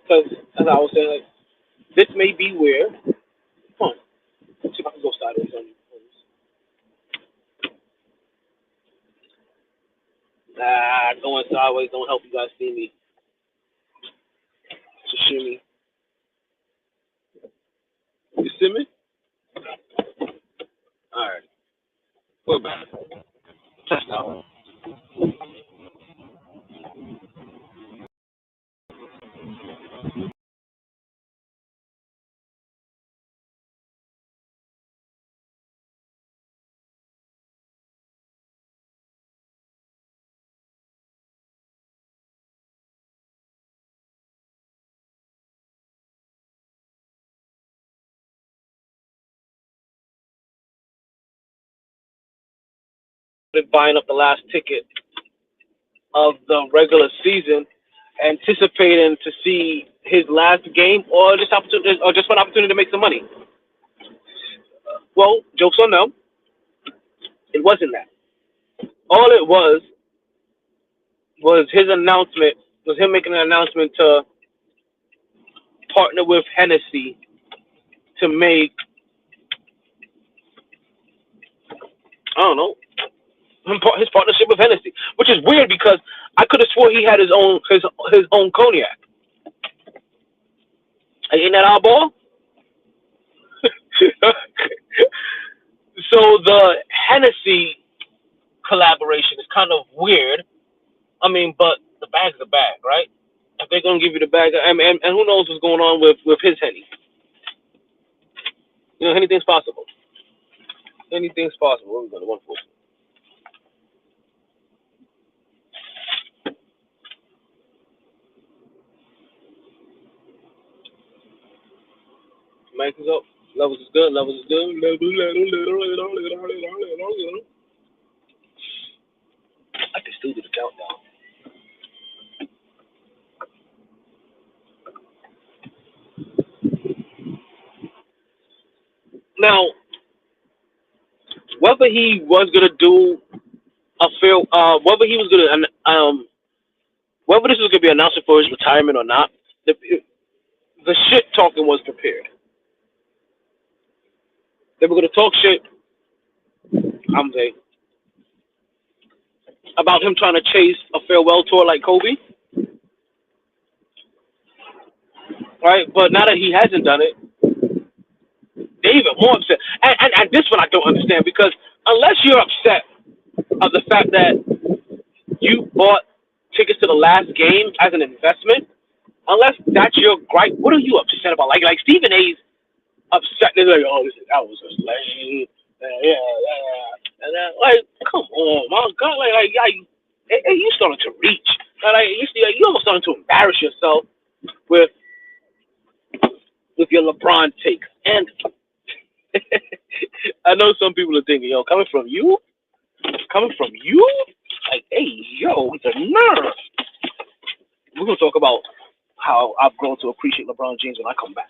Because as I was saying, like, this may be where. Come on, let's see if I can go sideways on you. Going sideways don't help you guys see me. So shimmy. You see me? All right, we're back. Test out. Buying up the last ticket of the regular season, anticipating to see his last game or just opportunity or just one opportunity to make some money. Well, jokes on them, it wasn't that. All it was his announcement, was him making an announcement to partner with Hennessy to make, I don't know, his partnership with Hennessy, which is weird because I could have swore he had his own cognac. Ain't that our ball? So the Hennessy collaboration is kind of weird. I mean, but the bag's a bag, right? If they're gonna give you the bag, and who knows what's going on with his Henny? You know, anything's possible. Anything's possible. What are we gonna 140? Mic is up. Levels is good. Levels is good. I can still do the countdown. Now, whether he was gonna do a fair, whether he was gonna, whether this was gonna be announced for his retirement or not, the shit talking was prepared. They were gonna talk shit. I'm saying about him trying to chase a farewell tour like Kobe, right? But now that he hasn't done it, they're even more upset. And this one I don't understand because unless you're upset of the fact that you bought tickets to the last game as an investment, unless that's your gripe, what are you upset about? Like Stephen A's upset. They're like, oh, that was just lame. And then, like, come on, my God, you started to reach. You almost started to embarrass yourself with your LeBron take. And I know some people are thinking, yo, coming from you, like, hey, yo, it's a nerve. We're gonna talk about how I've grown to appreciate LeBron James when I come back.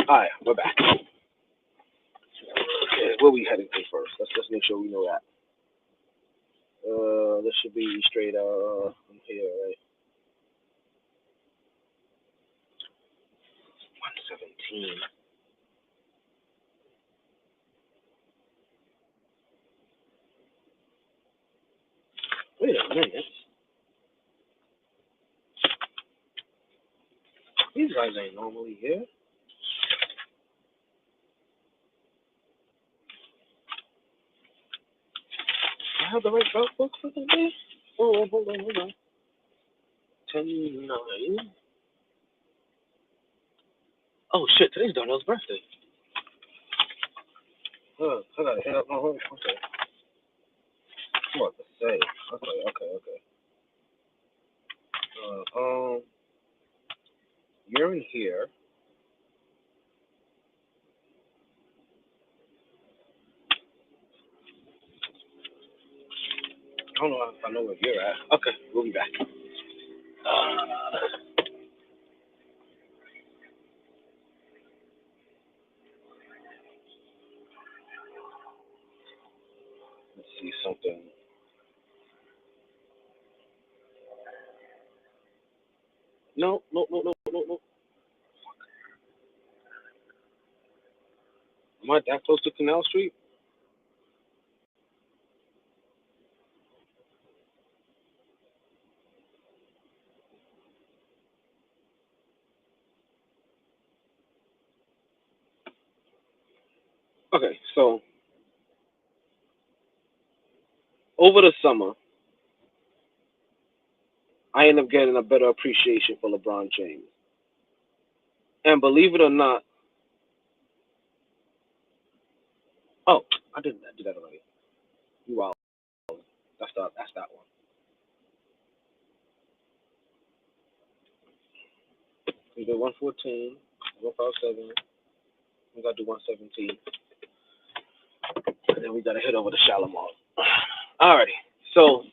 All right, we're back. Okay, where we heading to first? Let's make sure we know that. This should be straight from here, right? 117. Wait a minute. These guys ain't normally here. I have the right belt book for the day. Oh, hold on. 10-9. Oh shit, today's Darnell's birthday. I gotta hit up my home. Okay. I'm about to say. Okay. You're in here. I don't know if I know where you're at. Okay, we'll be back. Let's see something. No. Am I that close to Canal Street? Okay, so over the summer, I end up getting a better appreciation for LeBron James. And believe it or not, oh, I did that already. You wow, that's that one. We did 114, 157. We gotta do 117, and then we gotta hit over the Shalimar. Alrighty, so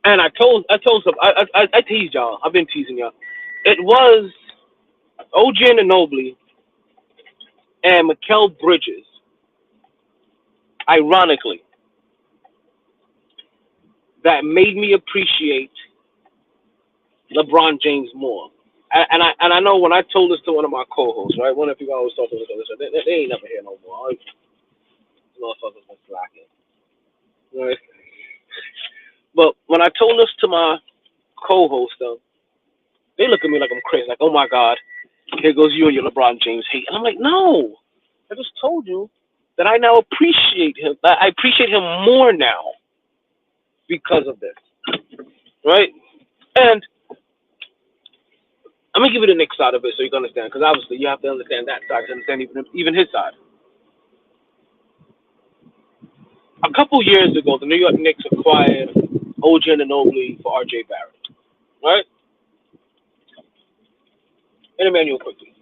and I told some I teased y'all. I've been teasing y'all. It was OG Anunoby and Mikal Bridges, ironically, that made me appreciate LeBron James more. And I know when I told this to one of my co-hosts, right? One of you always talk to this, they ain't never here no more. These motherfuckers been slacking, right? But when I told this to my co-host, though, they look at me like I'm crazy, like, oh my God, here goes you and your LeBron James hate. And I'm like, no, I just told you that I now appreciate him. I appreciate him more now because of this, right? And I'm gonna give you the Knicks side of it so you can understand, because obviously you have to understand that side to understand even his side. A couple years ago, the New York Knicks acquired OG Anunoby for RJ Barrett, right? And Emmanuel quickly.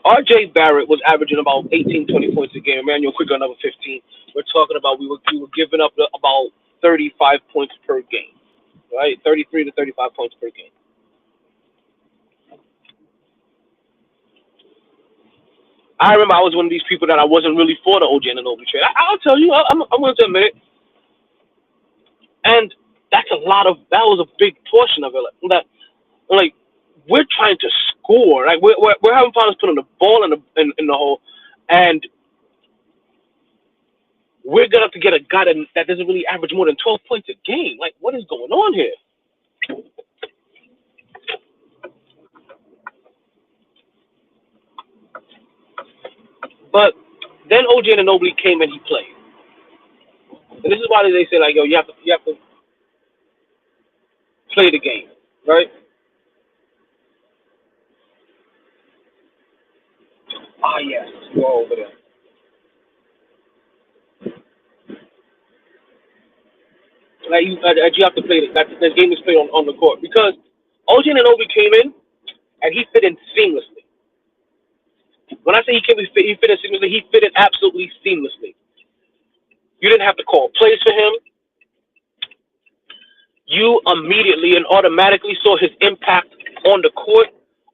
RJ Barrett was averaging about 18, 20 points a game. Emmanuel quickly another 15. We're talking about we were giving up about 35 points per game, right? 33 to 35 points per game. I remember I was one of these people that I wasn't really for the OG Anunoby trade. I'll tell you, I'm going to admit it. And that was a big portion of it. Like we're trying to score. Like we're having problems putting the ball in the hole, and we're gonna have to get a guy that doesn't really average more than 12 points a game. Like, what is going on here? But then OG Anunoby came and he played, and this is why they say like, yo, you have to play the game, right? Ah, yes, you are over there. Like you have to play the game is played on the court because OG Anunoby came in and he fit in seamlessly. When I say he fit in seamlessly, he fit in absolutely seamlessly. You didn't have to call plays for him. You immediately and automatically saw his impact on the court,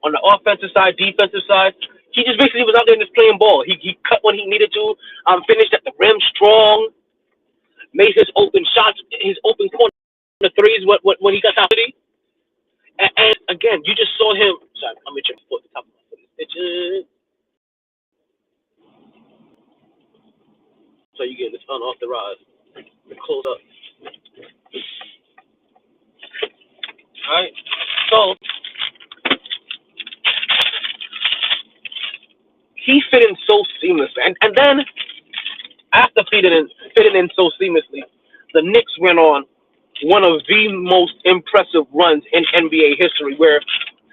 on the offensive side, defensive side. He just basically was out there just playing ball. He cut when he needed to, finished at the rim strong, made his open shots, his open corner threes when he got the opportunity. And again, you just saw him. Sorry, I'm itching for the top of my foot. Itching. So you get this unauthorized close up. All right. So he fit in so seamlessly, and then after fitting in so seamlessly, the Knicks went on one of the most impressive runs in NBA history, where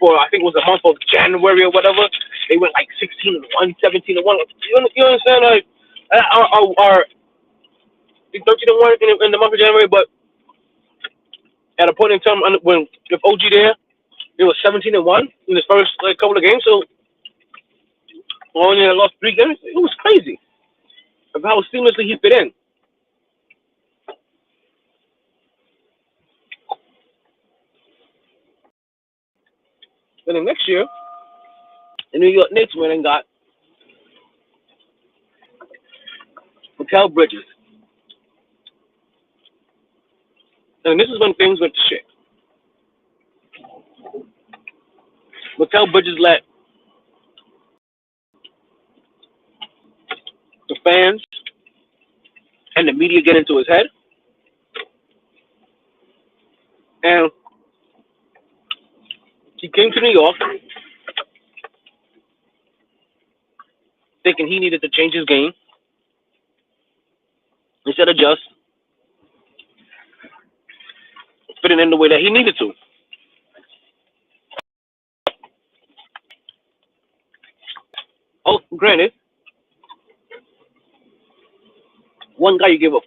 for I think it was the month of January or whatever. They went like 16-1, 17-1. You understand? Like, are 13-1 in the month of January, but at a point in time when with OG there, it was 17-1 in his first like couple of games. So only lost 3 games. It was crazy of how seamlessly he fit in. And then next year, the New York Knicks went and got Mikal Bridges. And this is when things went to shit. Mikal Bridges let the fans and the media get into his head. And he came to New York thinking he needed to change his game instead of just fitting in the way that he needed to. Oh, granted, one guy you give up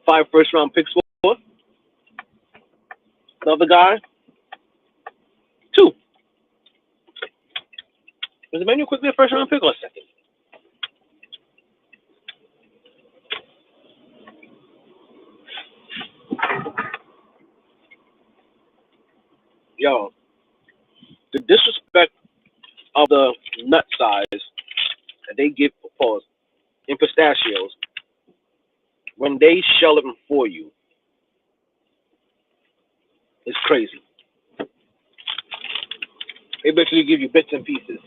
5 first-round picks for, the other guy, 2. Was Emmanuel quickly a first-round pick or a second? Yo, the disrespect of the nut size that they give for pause in pistachios when they shell them for you is crazy. They basically give you bits and pieces.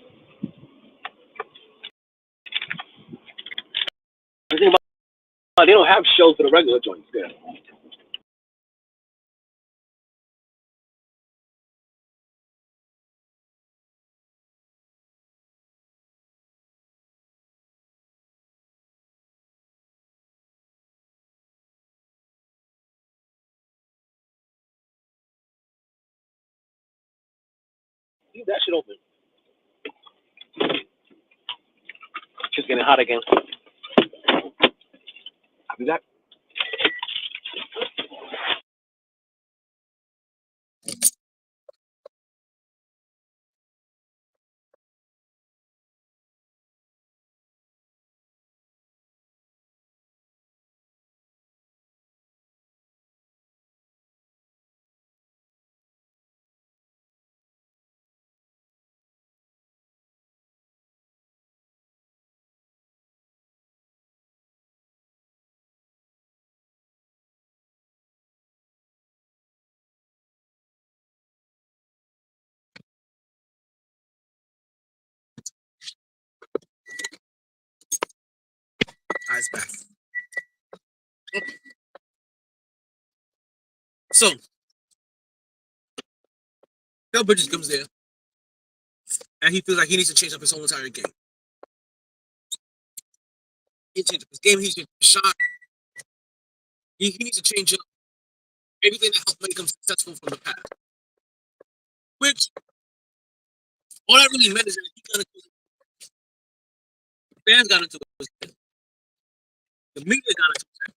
The thing about they don't have shells for the regular joints there. Leave that shit open. Just getting hot again. I'll be back. Eyes back. So, Phil Bridges comes there, and he feels like he needs to change up his whole entire game. He needs to change up his game. He needs to change up his shot. He needs to change up everything that helped make him successful from the past. Which, all that really meant is that he got into his head. The fans got into his head. The media got into his head.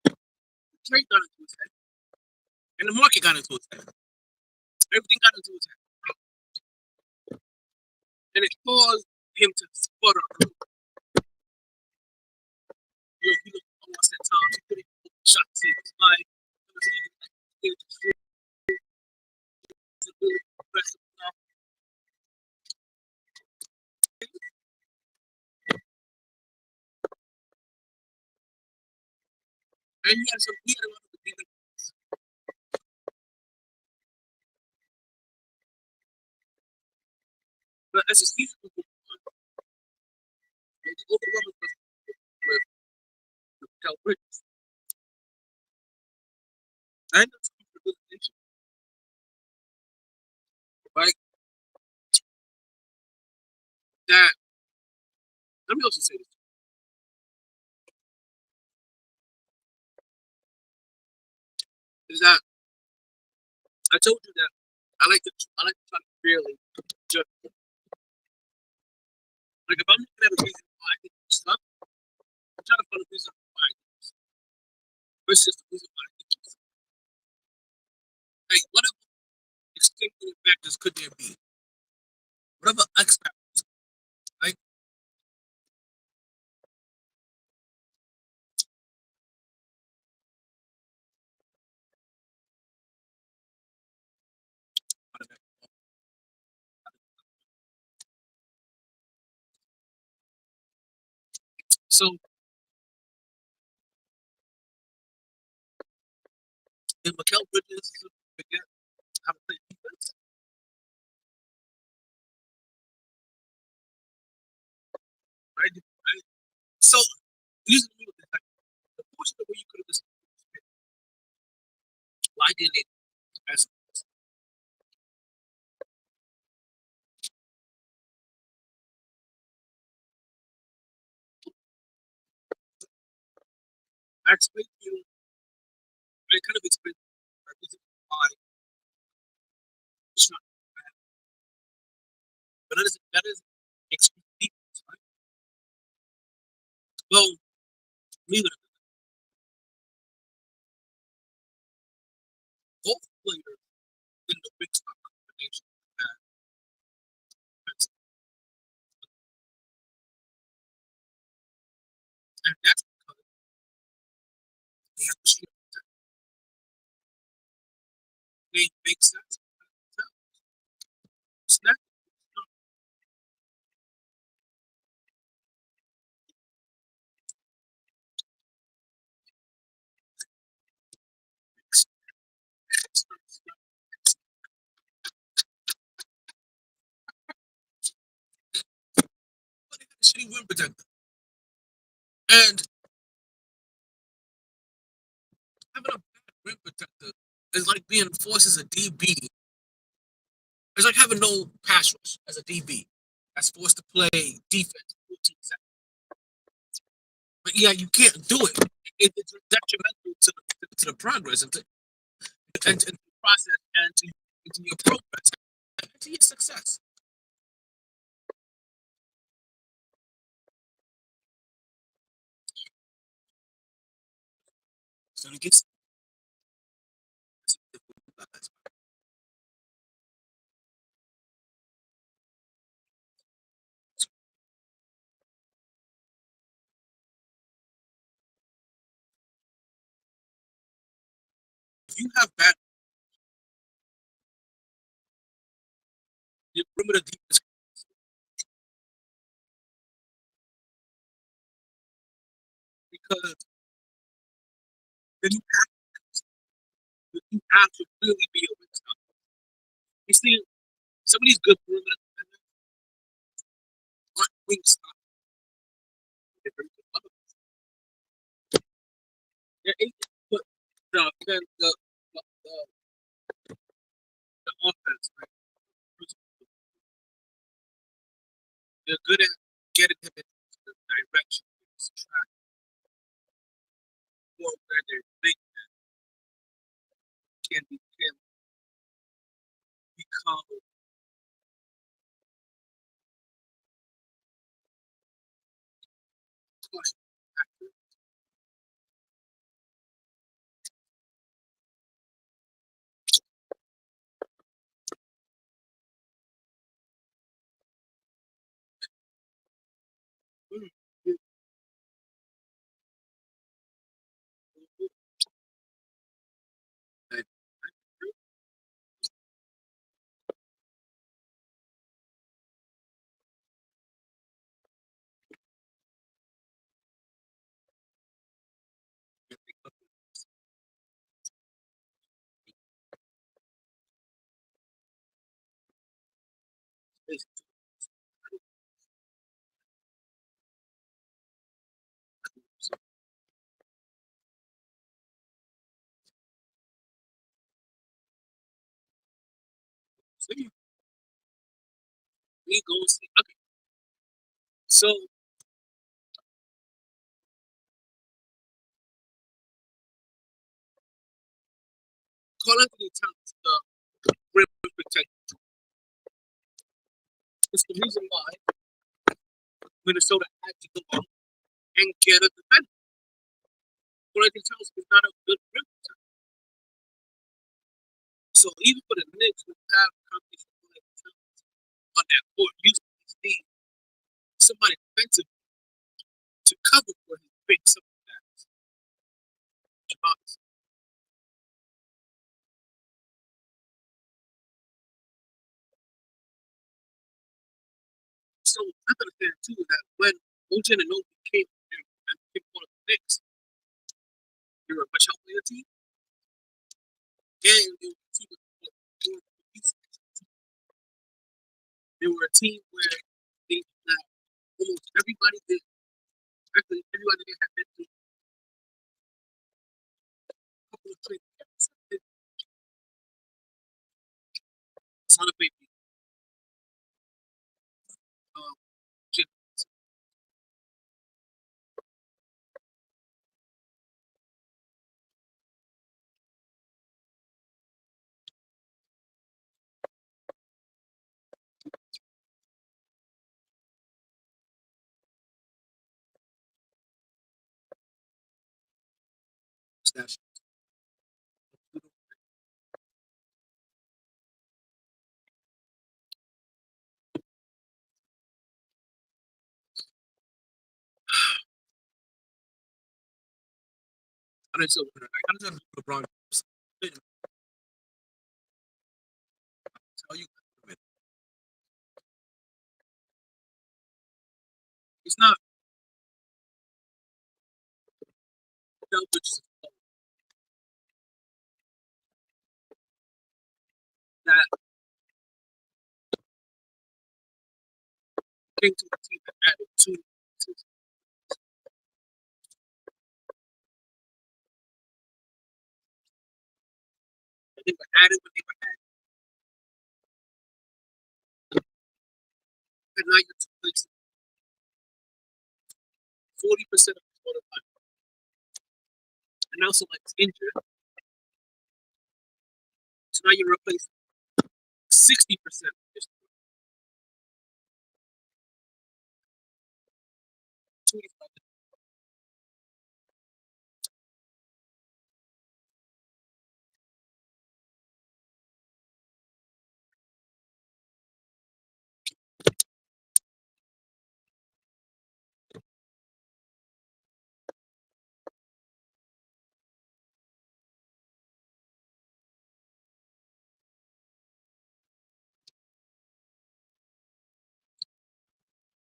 The trade got into his head. And the market got into his head. Everything got into his head. And it caused him to sputter. He looked almost at times. He couldn't get a shot to save his life. It was even like he was just really aggressive enough. And he had a lot of demons. But as a season was going on, it was overwhelming with Cal Bridges. And that's the realization. Right? That, let me also say this. Is that I told you that I like to try to really just like if I'm looking at a reason why I think you suck, I'm trying to find a reason why versus the reason why I think you suck. Like whatever extenuating factors could there be? Whatever X factors, right? So if Mikel Bridges forget how to play defense, right? Right? So using like the portion of where you could have just why didn't it as I explained to you, I kind of explained the reason why it's not bad, but that is extreme defense, right? Well, believe it or not, both players in the big spot combination have defense, and that's because they have to shoot. They make sense. It's not shitty rim protector. And having a bad rim protector is like being forced as a DB. It's like having no pass rush as a DB that's forced to play defense 14 seconds. But yeah, you can't do it. It's detrimental to the progress and to the process and to your progress and to your success. So it gets if you have bad your perimeter defense because then you have to really be a win stop. You see, some of these good perimeter defenders aren't wing stop. They're very good. They're able to put the offense, right? They're good at getting him into the direction he's trying or where they think can become crucial after. Mm, mm, mm, and so we go see. Okay, so Carl Anthony Towns, the rim protector, It's the reason why Minnesota had to go out and get a defender. What I can tell is he's not a good rim protector. So even for the Knicks, we have competition on that court. You need somebody defensive to cover for his big something that. So I understand too that when OG and Anobi came here and became one of the Knicks, they were a much healthier team. And they were a team they were a team where they almost everybody did. Actually, everybody did have been through a couple of trade camps. It's not a big deal. Jim, Stash. I don't know. I kind of LeBron. Tell you, it's not Selfridge that came to the team that added two. They were added when they were added. And now you're replacing 40% of the total time. And now someone's injured. So now you're replacing 60% of this. 25.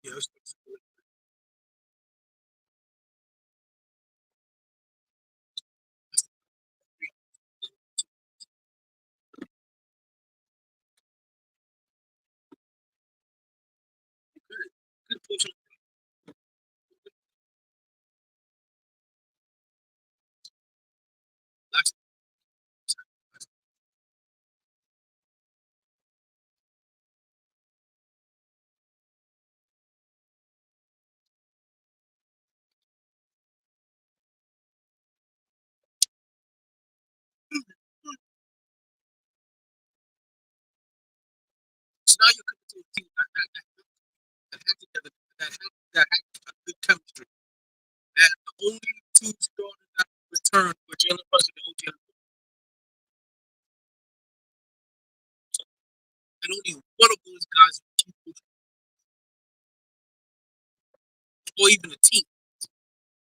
Yeah, it's good push. Last So now you're coming to a team that had a good chemistry. And the only two starters that returned were Jalen Brunson and OG. And only one of those guys or even a team.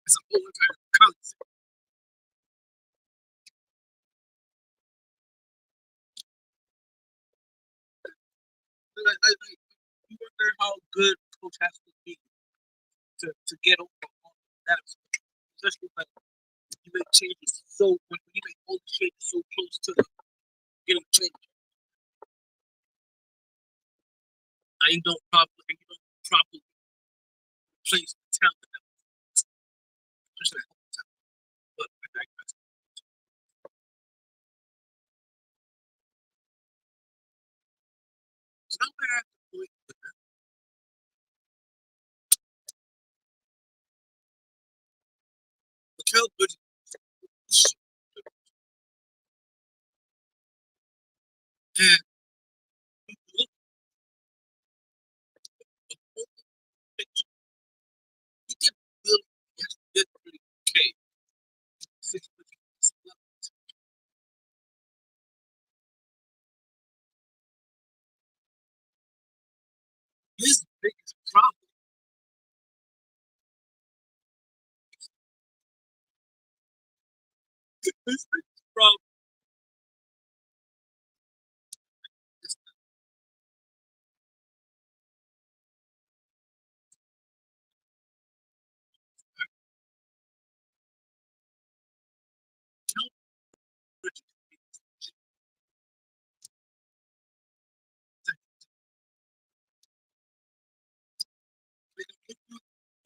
It's a whole entire concept. You wonder how good coach has to be to get over that. Especially when you make changes when you make all the changes so close to getting changed. And you don't properly place the talent that especially at home time. But I digress. So now we're at the point where Mikel Bridges and His biggest problem, his biggest problem is counterage.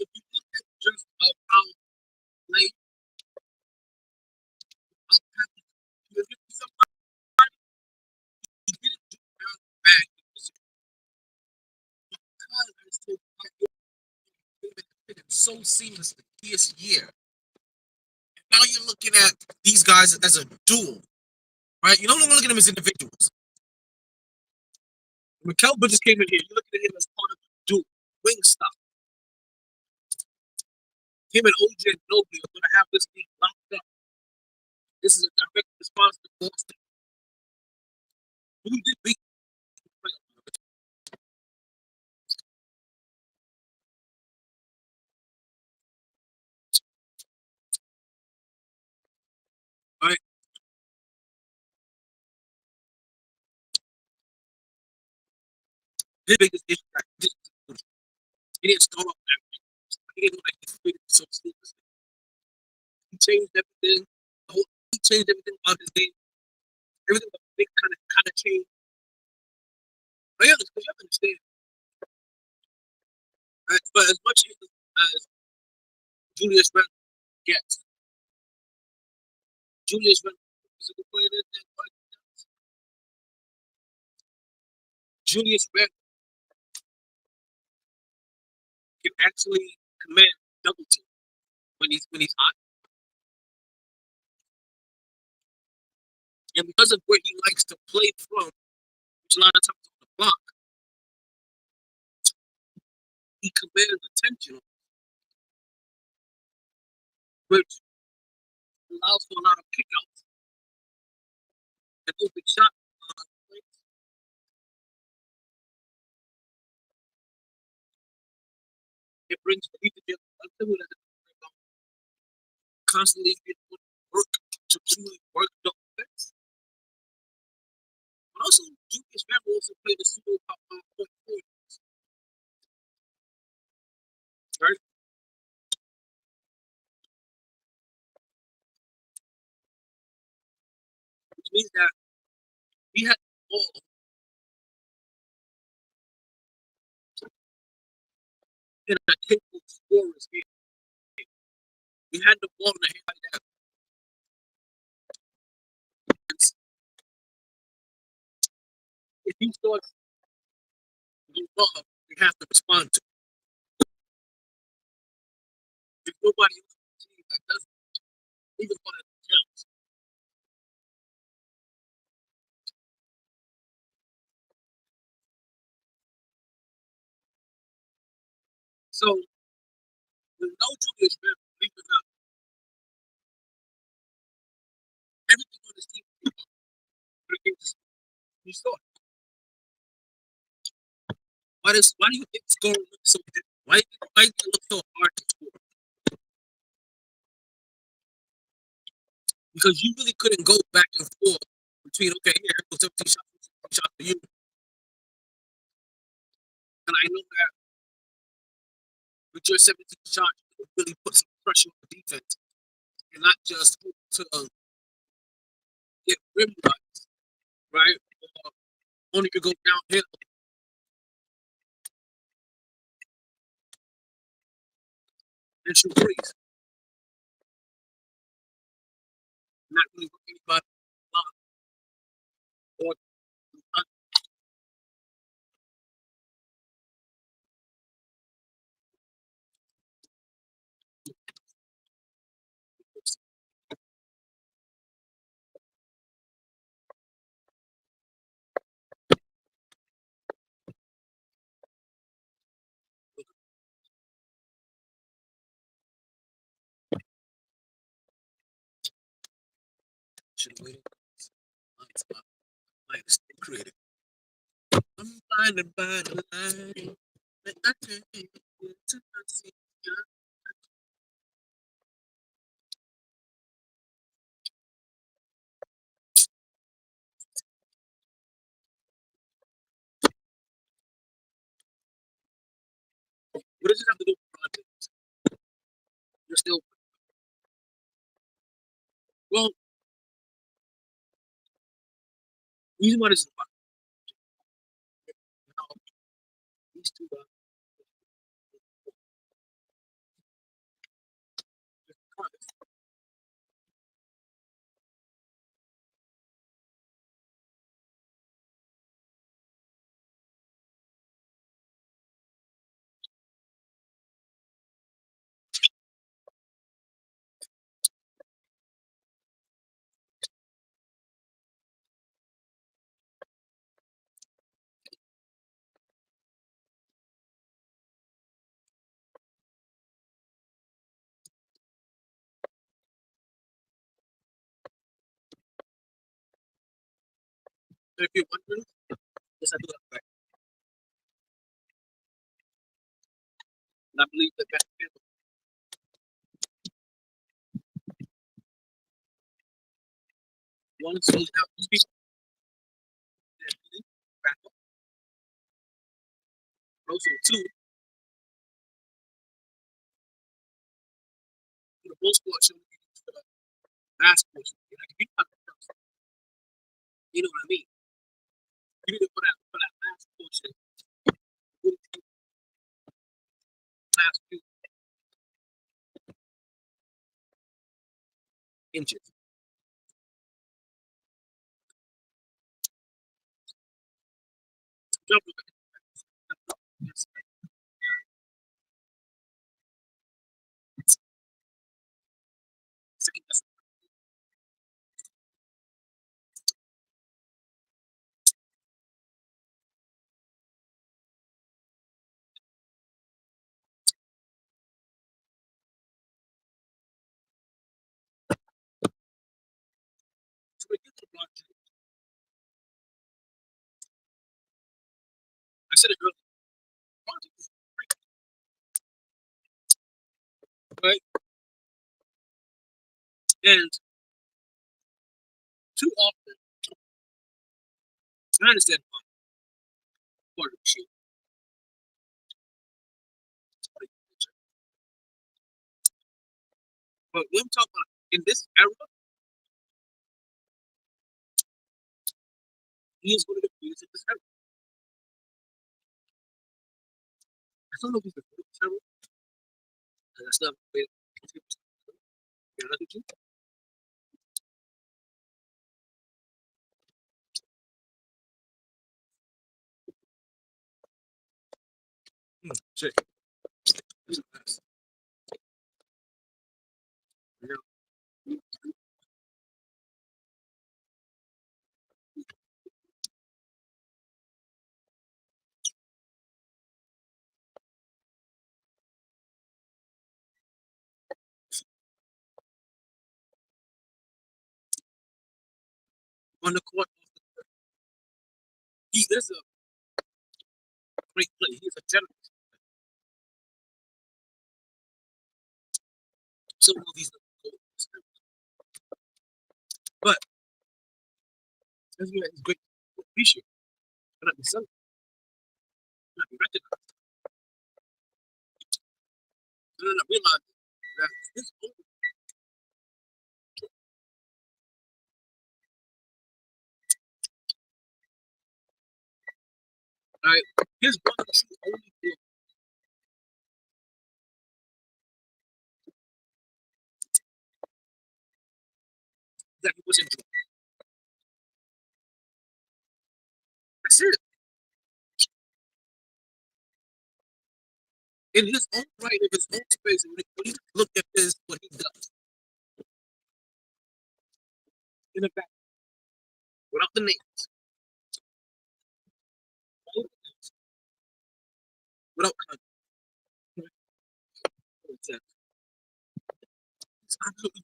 If you look at just how late, how happy he is with somebody, he didn't do down bad because I just told you, it so seamlessly this year. Now you're looking at these guys as a duel, right? You no longer look at them as individuals. When Kel Bridges came in here, you look at him as part of the duel, wing stop. Him and OJ and Noble are going to have this league locked up. This is a direct response to Boston. Who did beat the playoffs? Right? His biggest issue that he didn't start off that way. He didn't look like he figured it so seamlessly. He changed everything. He changed everything about his game. Everything was big kind of changed. But yeah, because you have to understand, right? But as much as Julius Randle gets, Julius Randle is a good player than Mike. Julius Randle can actually command double team when he's hot. And because of where he likes to play from, which a lot of times on the block, he commands attention, which allows for a lot of kickouts and open shot. It brings leadership. I'm telling you that constantly being put work to truly work the offense. But also, Julius Randle also played a super point forward, right? Which means that he had the ball in a capable scorer's game. He had the ball in the hand like that. If he starts the ball, we have to respond to. If nobody else on the team that does it, even one of the counts. So with no Julius Randle, believe it or not, everything on this team is he saw it. Why do you think scoring looks so different? Why do it look so hard to score? Because you really couldn't go back and forth between okay, here goes 17 shots, 17 shots for you. And I know that with your 17 shots, you can really put some pressure on the defense and not just hope to get rim runs, right? Or only to go downhill and shoot threes. Not really put anybody on or should have waited. Like, stay creative. I'm blinded by the light. What does this have to do with project? You're still well. Reason why this is about these two guys. So if you're wondering, yes, I do have back. And I believe that back one slowly out to speak. Back up. Also, two, for the most part, show the last portion. Like, if you cut the first, you know what I mean? You need to put that last portion, really take the last few inches. Jump with it. Yes. Second, that's so when you get to the block, I said it earlier, project is right? And too often, I understand part of the shit, but when I'm talking about in this era, he is one of the greatest in this era. I don't know if he's the greatest era, and that's not the way to be honest with you. Shit. This is the best. You know, on the court, he is a great player. He is a general. Some of these but doesn't mean that he's great to appreciate. But not be celebrated, not be recognized. And then I realized that his own, right, his one and true only book that he was enjoying. That's it. In his own right, in his own space, and when you look at this, what he does in the back, without the names, without context, it's absolutely,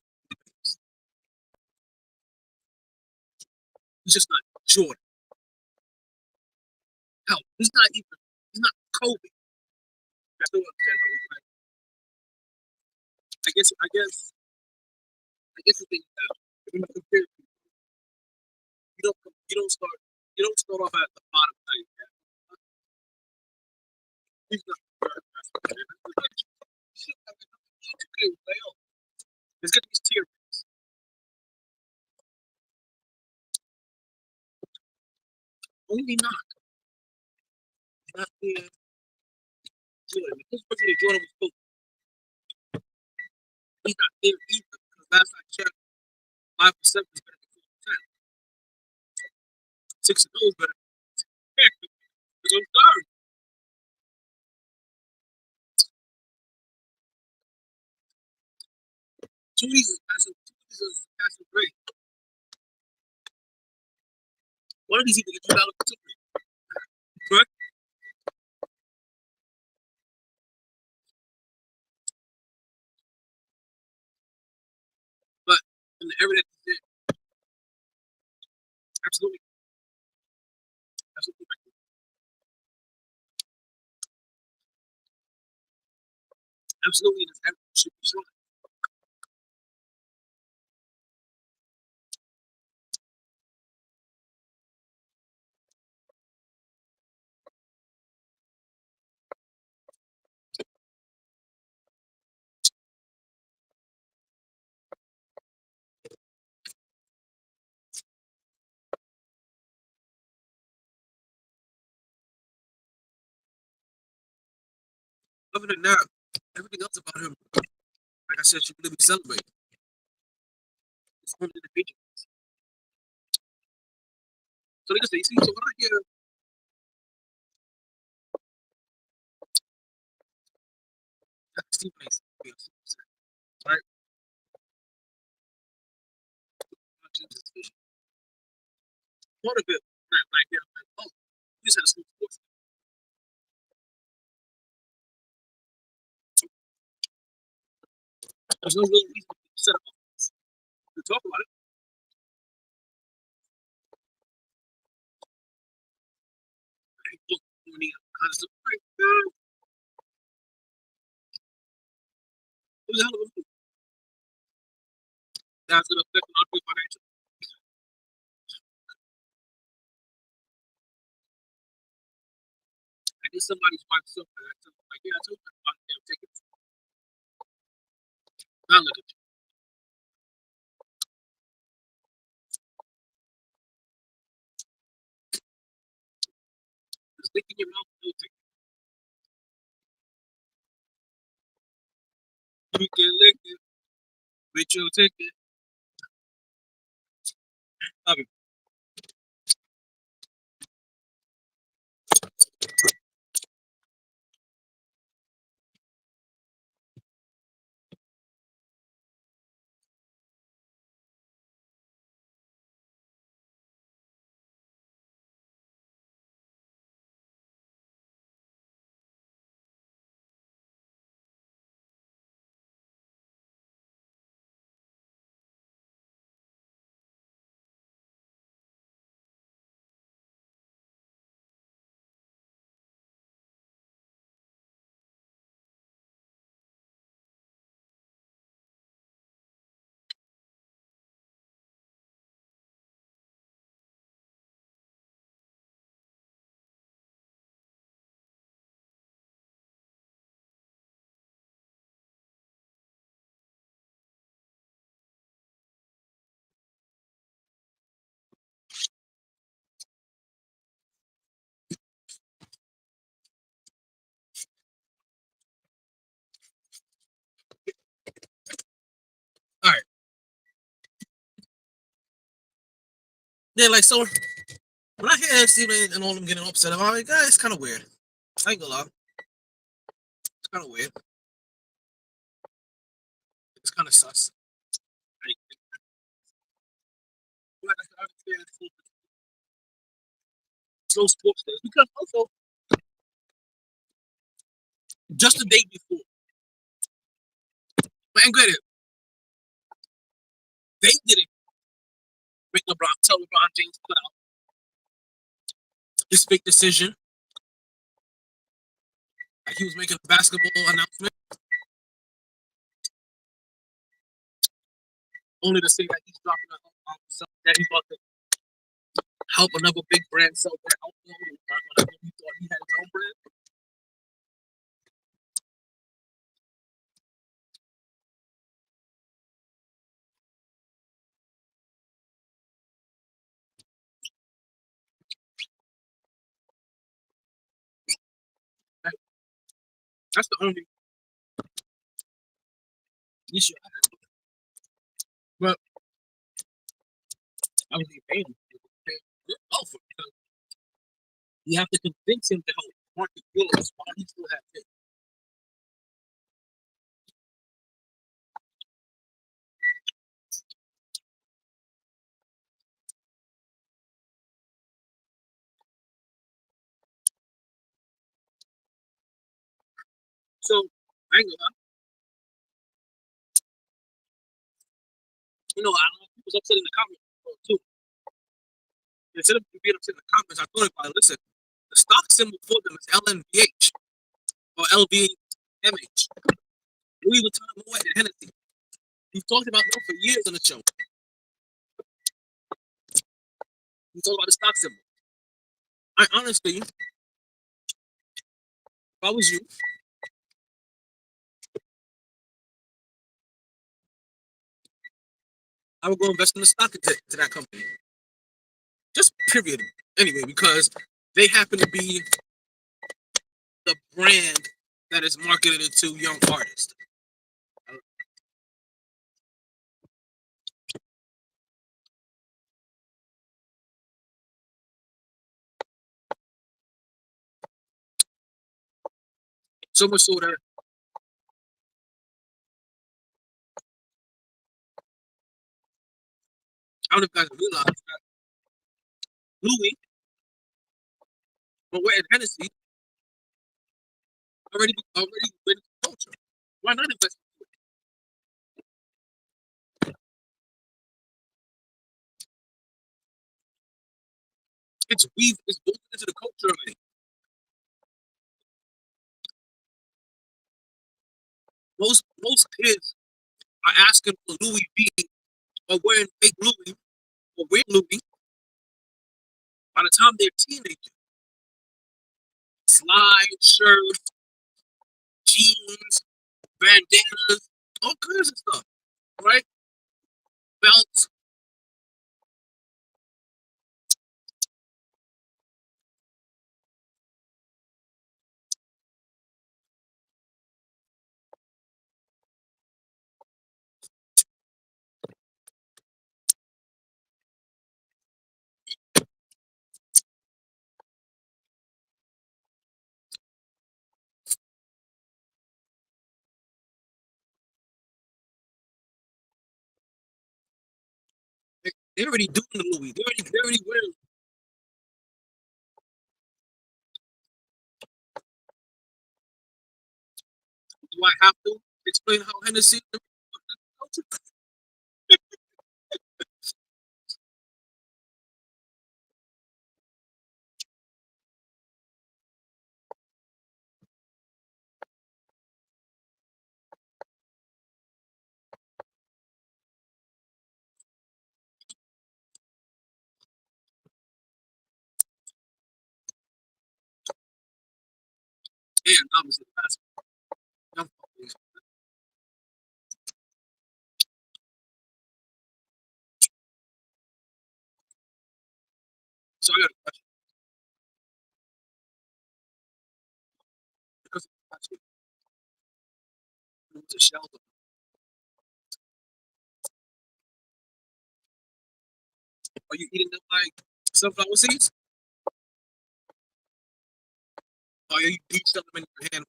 he's just not Jordan. Hell, he's not Kobe. still understand how we play. I guess the thing is that when you compare, you don't start off at the bottom like that. He's not let's get these tier. Only not the Jordan. This particular Jordan was supposed he's not there either. Because last I checked, 5% is better than 4%. 6 of those better than 10. I'm sorry. Two of these is passing grade. One of these either get $2 for 2 grade. Correct? But in the area that he did, absolutely. Absolutely. Absolutely, this should be shown. Other than that, everything else about him, like I said, should really be celebrated. It's one individual. So like I said, you see, so when I hear Steve Mason, right? Part of it, like, oh, you just had a school sports. There's no real reason to set up to talk about it. It was a hell of a move. That's going to affect a lot of people financially. I guess somebody's wife something like, yeah, I told you about damn tickets. Now look at you. Just think in your mouth, no ticket. You can lick it with your ticket. Love it. All right. Yeah, like, so when I hear Steven and all them getting upset about it, guys, it's kind of weird. I ain't gonna lie. It's kind of weird. It's kind of sus. Like I understand slow sports days because also just the day before, but and granted, they didn't make tell LeBron James to put out this big decision Like he was making a basketball announcement, only to say that he's dropping that he's about to help another big brand sell their alcohol. Whenever he thought he had his own brand. That, that's the only issue I have. But I was paying him. Oh, because you have to convince him to help market yours while he still has it. So I ain't gonna lie. You know, I was upset in the comments too. Instead of being upset in the comments, I thought about it. Listen, the stock symbol for them is LNVH or LVMH. Louis Vuitton, Moet, and Hennessy. We've talked about them for years on the show. We talked about the stock symbol. I honestly, if I was you, I would go invest in the stock to that company. Just period. Anyway, because they happen to be the brand that is marketed to young artists. So much so that I don't know if you guys realize that Louis, Moet, and Hennessy already went into culture. Why not invest? It's built into the culture already. Most kids are asking for Louis V or wearing fake Louis or wearing Louis by the time they're teenagers. Slide, shirt, jeans, bandanas, all kinds of stuff, right? Belts. They're already doing the Louis. They're already wearing. Do I have to explain how Hennessy? And obviously, that's young folks. So I got a question because it was a shelter. Are you eating them like sunflower seeds? Or are you each them in your hand?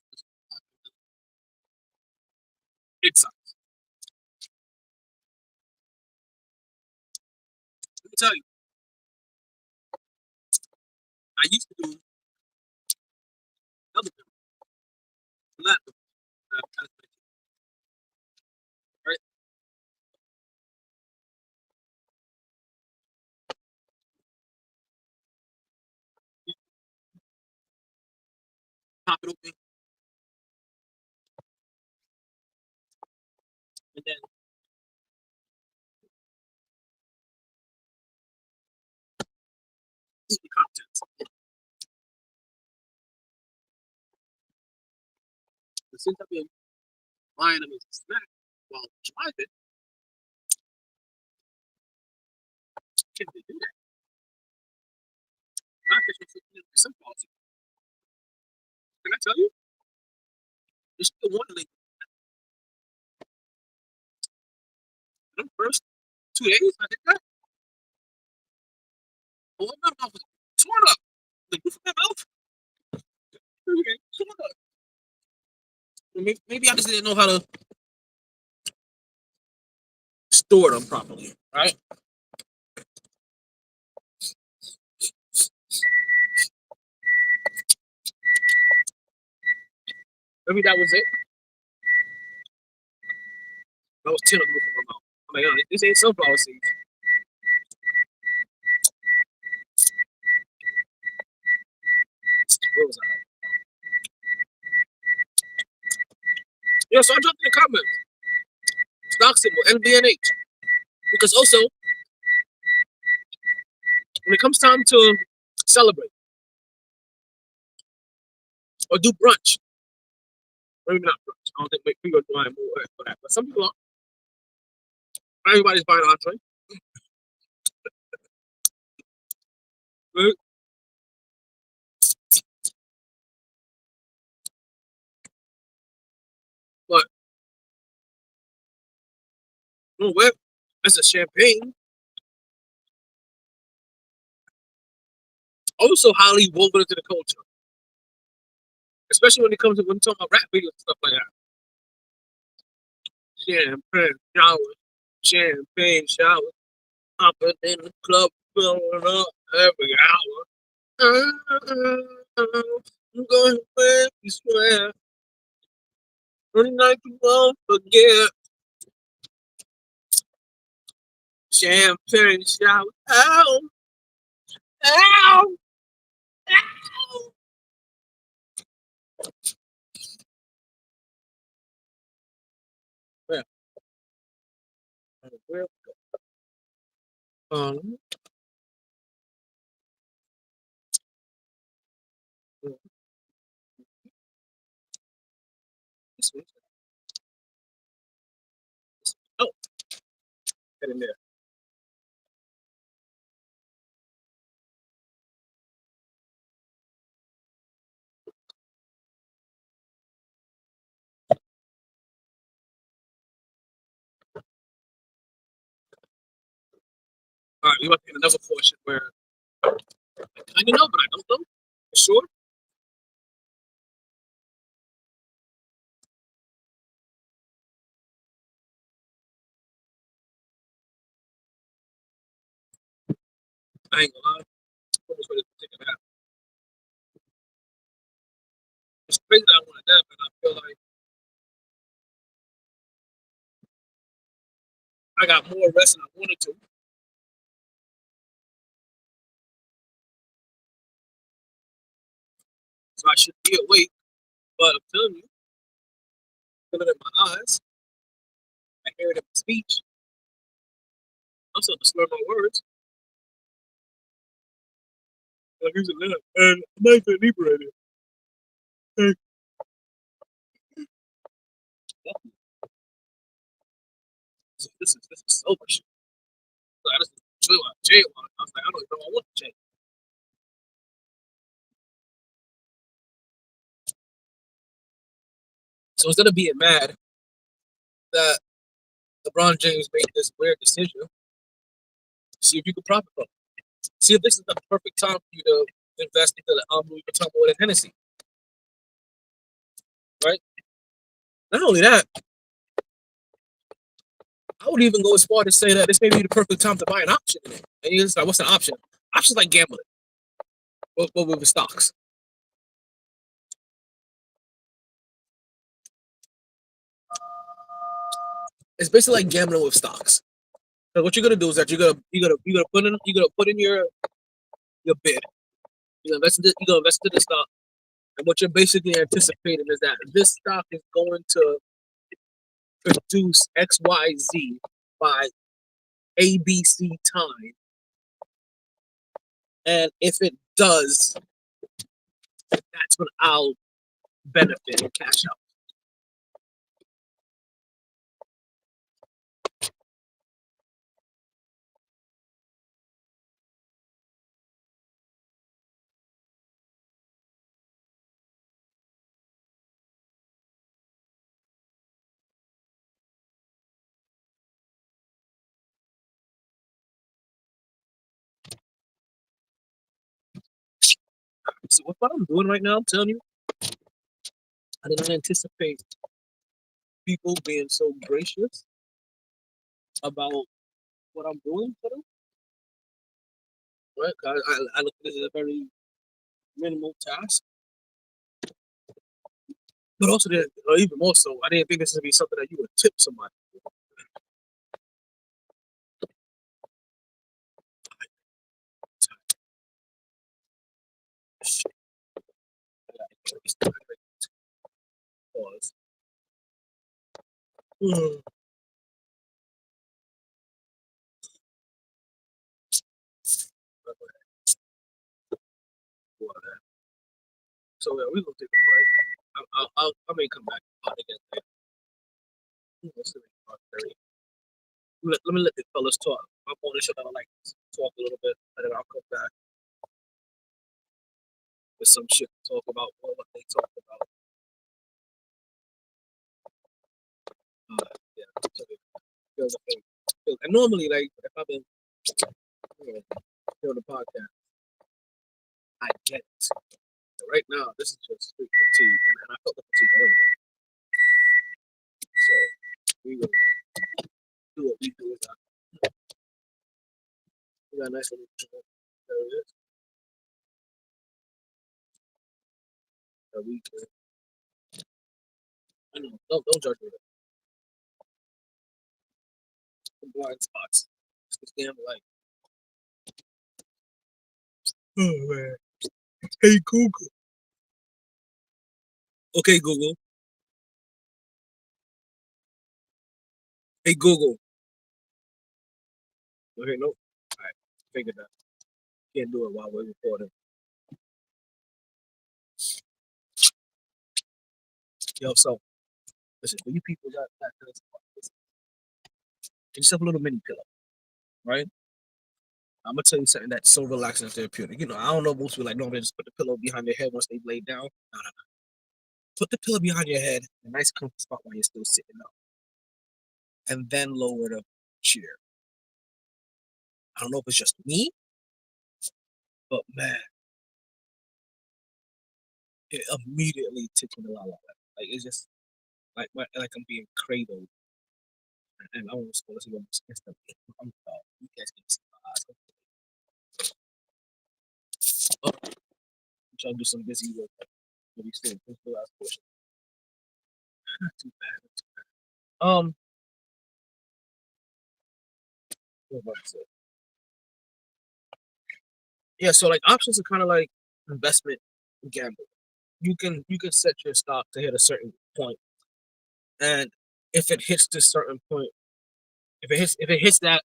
It's let me tell you, I used to do another thing, not right? Pop it open, and then eat the contents. But since I've been buying them as a snack while driving, can they do that? Not that you're some policy. Can I tell you? There's still one link. The first 2 days, I did that. Oh, my mouth was torn up. Like, what's my mouth? Okay, torn up. Maybe I just didn't know how to store them properly, right? Maybe that was it. That was 10 of them in my mouth. I'm like, oh, this ain't sunflower seeds. Where was I? Yeah, so I dropped in the comments. Stock symbol, NBNH. Because also, when it comes time to celebrate or do brunch, maybe not brunch. I don't think people are buying more for that, but some people are. Everybody's buying entree. But you know what? That's a champagne. Also highly woven into the culture. Especially when it comes to when talking about rap videos and stuff like that. Champagne showers, up in the club, filling up every hour. I'm going to make you swear. One night you won't forget. Champagne shower. Ow! Ow! Ow! Where? Where? Um, this way. Oh, get in there. All right, we about to get another portion where I kind of know, but I don't know for sure. I ain't gonna lie. I'm almost ready to take a nap. It's crazy that I want to nap, and I feel like I got more rest than I wanted to. So I should be awake. But I'm telling you, feeling it in my eyes, I hear it in my speech. I'm starting to slur my words. Like here's a nap, and I'm not even inebriated. Hey. This is so much shit. So I just chill out, jail on it. I was like, I don't even know I want to change. So instead of being mad that LeBron James made this weird decision, see if you can profit from it. See if this is the perfect time for you to invest into the Louis Vuitton or the Hennessy. Right? Not only that, I would even go as far to say that this may be the perfect time to buy an option in it. And you're just like, what's an option? Options like gambling. But with stocks. It's basically like gambling with stocks. So what you're gonna do is that you're gonna put in your bid. You're gonna invest in the stock. And what you're basically anticipating is that this stock is going to produce XYZ by ABC time. And if it does, that's when I'll benefit and cash out. So what I'm doing right now, I'm telling you, I did not anticipate people being so gracious about what I'm doing for them. Right? I look at this as a very minimal task. But also, even more so, I didn't think this would be something that you would tip somebody for. Pause. So yeah, we gonna take a break. I may come back again later. Let me let the fellas talk. I'm on the show that I like to talk a little bit, and then I'll come back with some shit to talk about what they talk about. Yeah, so feels the thing. And normally, like if I've been doing the podcast, I get it. But right now, this is just straight fatigue, and I felt the fatigue earlier. So we will do what we do. We got a nice little joint. There it is. A weekend. I know. Don't judge me. The blind spots. It's this damn light. Oh man. Hey Google. Okay, Google. Hey Google. Okay, nope. Alright, figured that. Can't do it while we're recording. Yo, so listen, for you people that does get yourself a little mini pillow, right? I'm gonna tell you something that's so relaxing and therapeutic. You know, I don't know most people like normally just put the pillow behind their head once they've laid down. No. Put the pillow behind your head, a nice comfy spot while you're still sitting up, and then lower the chair. I don't know if it's just me, but man, it immediately takes me a lot. Like it's just like I'm being cradled, and I almost fall asleep almost instantly. You guys can see my eyes. Oh, I'm trying to do some busy work. Maybe still the last portion. Not too bad. What was I say? Yeah, so like options are kind of like investment gambling. You can set your stock to hit a certain point, and if it hits this certain point, if it hits that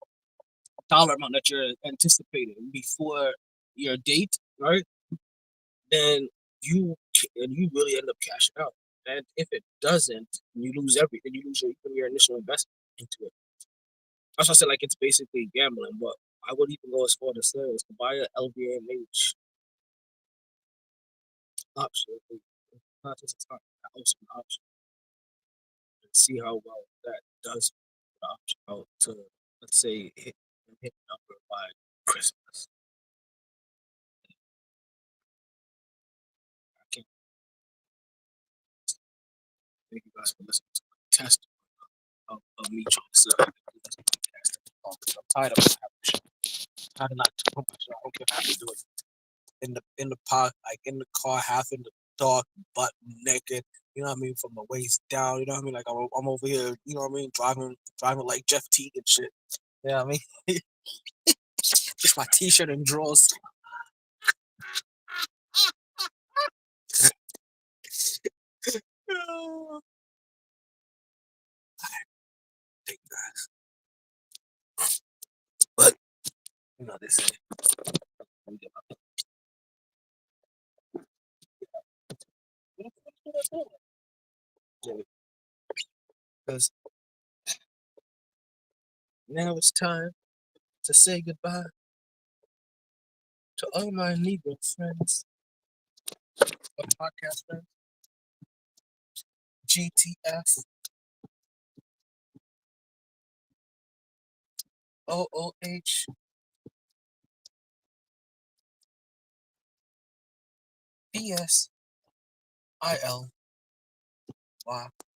dollar amount that you're anticipating before your date, right? Then you really end up cashing out. And if it doesn't, you lose everything. You lose your initial investment into it. That's why I said like it's basically gambling. But I would even go as far to say is to buy a LVMH option, not just a stock, also an option, and see how well that does the option out to let's say hit the number by Christmas. I can't thank you guys for listening to my test of me trying to set up this podcast. I'm tired of it. I'm tired of not too much. I don't care if I have to do it in the park, like in the car, half in the dark, butt naked. You know what I mean, from the waist down. You know what I mean, like I'm over here. You know what I mean, driving like Jeff Teague and shit. You know what I mean, just my t-shirt and drawers. You know what they say. Because now it's time to say goodbye to all my Negro friends, my podcast friends, GTF, OOH, BS, ILY.